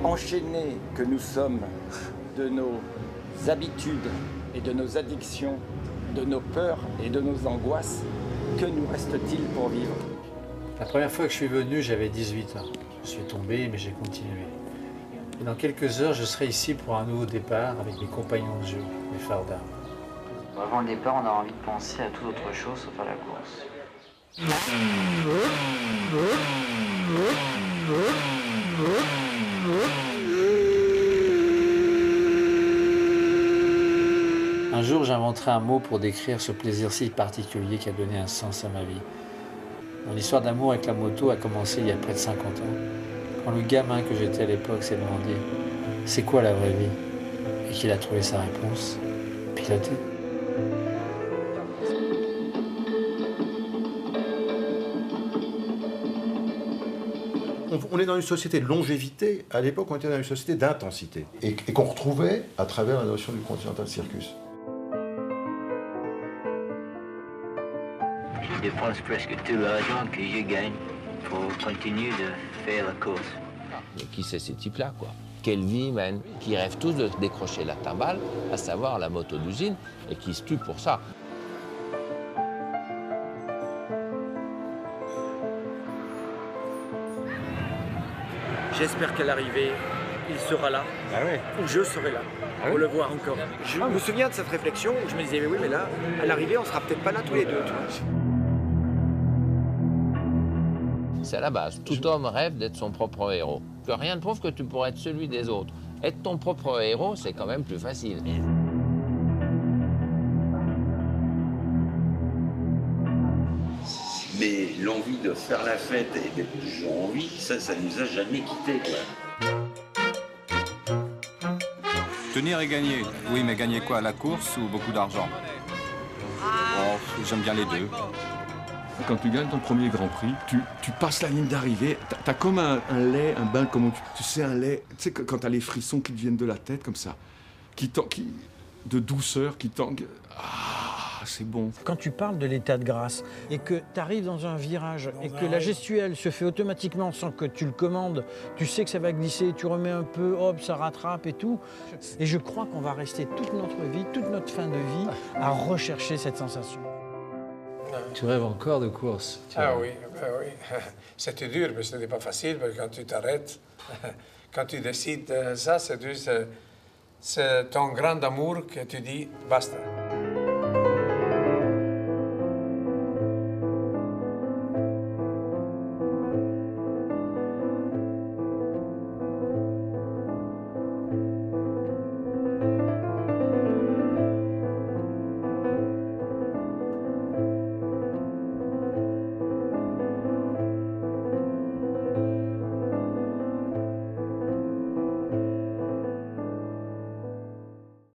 enchaînés que nous sommes de nos habitudes et de nos addictions, de nos peurs et de nos angoisses, que nous reste-t-il pour vivre? La première fois que je suis venu, j'avais 18 ans. Je suis tombé, mais j'ai continué. Et dans quelques heures, je serai ici pour un nouveau départ avec mes compagnons de jeu, mes phares d'armes. Avant le départ, on a envie de penser à toute autre chose sauf à la course. Un jour, j'inventerai un mot pour décrire ce plaisir si particulier qui a donné un sens à ma vie. Mon histoire d'amour avec la moto a commencé il y a près de 50 ans, quand le gamin que j'étais à l'époque s'est demandé « C'est quoi la vraie vie ?» et qu'il a trouvé sa réponse « Piloter ». On est dans une société de longévité, à l'époque on était dans une société d'intensité, et qu'on retrouvait à travers la notion du Continental Circus. Je dépense presque tout l'argent que je gagne pour continuer de faire la course. Mais qui c'est ces types-là, quoi? Quelle vie ils mènent? Qui rêvent tous de décrocher la timbale, à savoir la moto d'usine, et qui se tuent pour ça. J'espère qu'à l'arrivée, il sera là, ou je serai là, pour le voir encore. Je me souviens de cette réflexion où je me disais, mais oui, mais là, à l'arrivée, on sera peut-être pas là tous les deux. Tu vois. C'est à la base. Tout homme rêve d'être son propre héros. Que rien ne prouve que tu pourrais être celui des autres. Être ton propre héros, c'est quand même plus facile. Mais l'envie de faire la fête et d'être toujours en vie, ça nous a jamais quittés, quoi. Tenir et gagner. Oui, mais gagner quoi? La course ou beaucoup d'argent? Oh, j'aime bien les deux. Quand tu gagnes ton premier Grand Prix, tu passes la ligne d'arrivée, t'as comme un lait, un bain, comment tu sais, un lait, tu sais, quand t'as les frissons qui te viennent de la tête, comme ça, de douceur, qui tanguent. Ah, c'est bon. Quand tu parles de l'état de grâce et que tu arrives dans un virage et que la gestuelle se fait automatiquement sans que tu le commandes, tu sais que ça va glisser, tu remets un peu, hop, ça rattrape et tout. Et je crois qu'on va rester toute notre vie, toute notre fin de vie à rechercher cette sensation. Tu rêves encore de course? Oui, oui. C'était dur, mais ce n'est pas facile, parce que quand tu t'arrêtes, quand tu décides ça, c'est ton grand amour que tu dis basta.